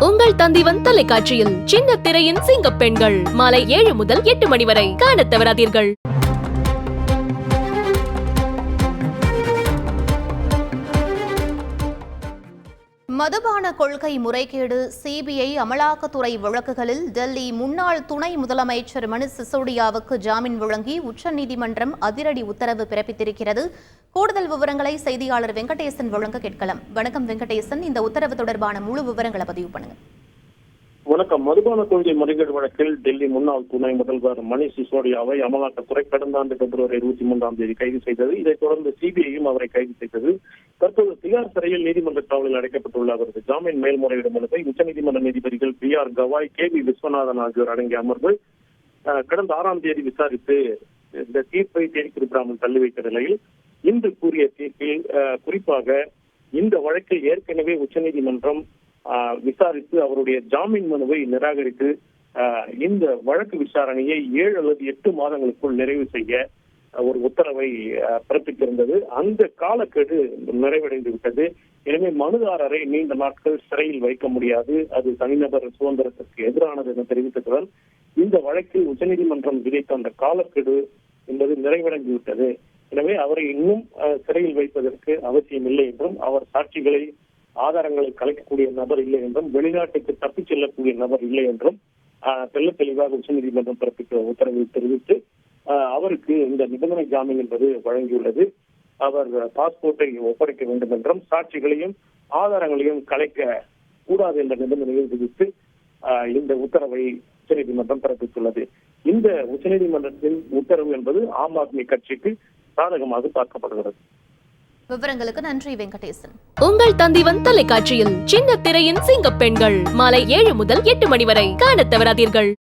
உங்கள் தந்திவன் தொலைக்காட்சியில் சின்ன திரையின் சிங்க பெண்கள் மாலை 7 முதல் 8 மணி வரை காணத் தவறாதீர்கள். மதுபான கொள்கை முறைகேடு, சிபிஐ அமலாக்கத்துறை வழக்குகளில் டெல்லி முன்னாள் துணை முதலமைச்சர் மணிஷ் சிசோடியாவுக்கு ஜாமீன் வழங்கி உச்சநீதிமன்றம் அதிரடி உத்தரவு பிறப்பித்திருக்கிறது. கூடுதல் விவரங்களை செய்தியாளர் வெங்கடேசன் வழங்க கேட்கலாம். வணக்கம் வெங்கடேசன், இந்த உத்தரவு தொடர்பான முழு விவரங்களை பதிவு பண்ணுங்க. வணக்கம். மதுபான கொள்கை முறைகேடு வழக்கில் டெல்லி முன்னாள் துணை முதல்வர் மணிஷ் சிசோடியாவை அமலாக்கத்துறை கடந்த ஆண்டு பிப்ரவரி 23 கைது செய்தது. இதைத் தொடர்ந்து சிபிஐயும் அவரை கைது செய்தது. தற்போது திகார் சிறையில் நீதிமன்ற காவலில் அடைக்கப்பட்டுள்ள அவரது ஜாமீன் மேல்முறையீடு மனுவை உச்சநீதிமன்ற நீதிபதிகள் BR கவாய், KV விஸ்வநாதன் ஆகியோர் அடங்கிய அமர்வு கடந்த 6ஆம் தேதி விசாரித்து இந்த தீர்ப்பை தேதி குறிப்பிடாமல் தள்ளி வைத்த நிலையில் இன்று கூறிய தீர்ப்பில் குறிப்பாக இந்த வழக்கில் ஏற்கனவே உச்சநீதிமன்றம் விசாரித்து அவருடைய ஜாமீன் மனுவை நிராகரித்து இந்த வழக்கு விசாரணையை 7 அல்லது 8 மாதங்களுக்குள் நிறைவு செய்ய ஒரு உத்தரவை பிறப்பித்திருந்தது. அந்த காலக்கெடு நிறைவடைந்து விட்டது. எனவே மனுதாரரை நீண்ட நாட்கள் சிறையில் வைக்க முடியாது, அது தனிநபர் சுதந்திரத்திற்கு எதிரானது என தெரிவித்ததுடன் இந்த வழக்கில் உச்சநீதிமன்றம் விதித்த அந்த காலக்கெடு என்பது நிறைவடைந்து விட்டது. எனவே அவரை இன்னும் சிறையில் வைப்பதற்கு அவசியம் இல்லை என்றும், அவர் சாட்சிகளை ஆதாரங்களை கலைக்கக்கூடிய நபர் இல்லை என்றும், வெளிநாட்டுக்கு தப்பிச் செல்லக்கூடிய நபர் இல்லை என்றும் தெல்ல தெளிவாக உச்சநீதிமன்றம் பிறப்பித்த உத்தரவில் தெரிவித்து அவருக்கு இந்த நிபந்தனை ஜாமீன் என்பது வழங்கியுள்ளது. அவர் பாஸ்போர்ட்டை ஒப்படைக்க வேண்டும் என்றும், சாட்சிகளையும் ஆதாரங்களையும் கலைக்க கூடாது என்ற நிபந்தனையை விதித்து இந்த உத்தரவை உச்சநீதிமன்றம் பிறப்பித்துள்ளது. இந்த உச்சநீதிமன்றத்தின் உத்தரவு என்பது ஆம் ஆத்மி கட்சிக்கு சாதகமாக பார்க்கப்படுகிறது. விவரங்களுக்கு நன்றி வெங்கடேசன். உங்கள் தந்திவன் தொலைக்காட்சியில் சின்ன திரையின் சிங்க பெண்கள் மாலை 7 முதல் 8 மணி வரை காணத் தவறாதீர்கள்.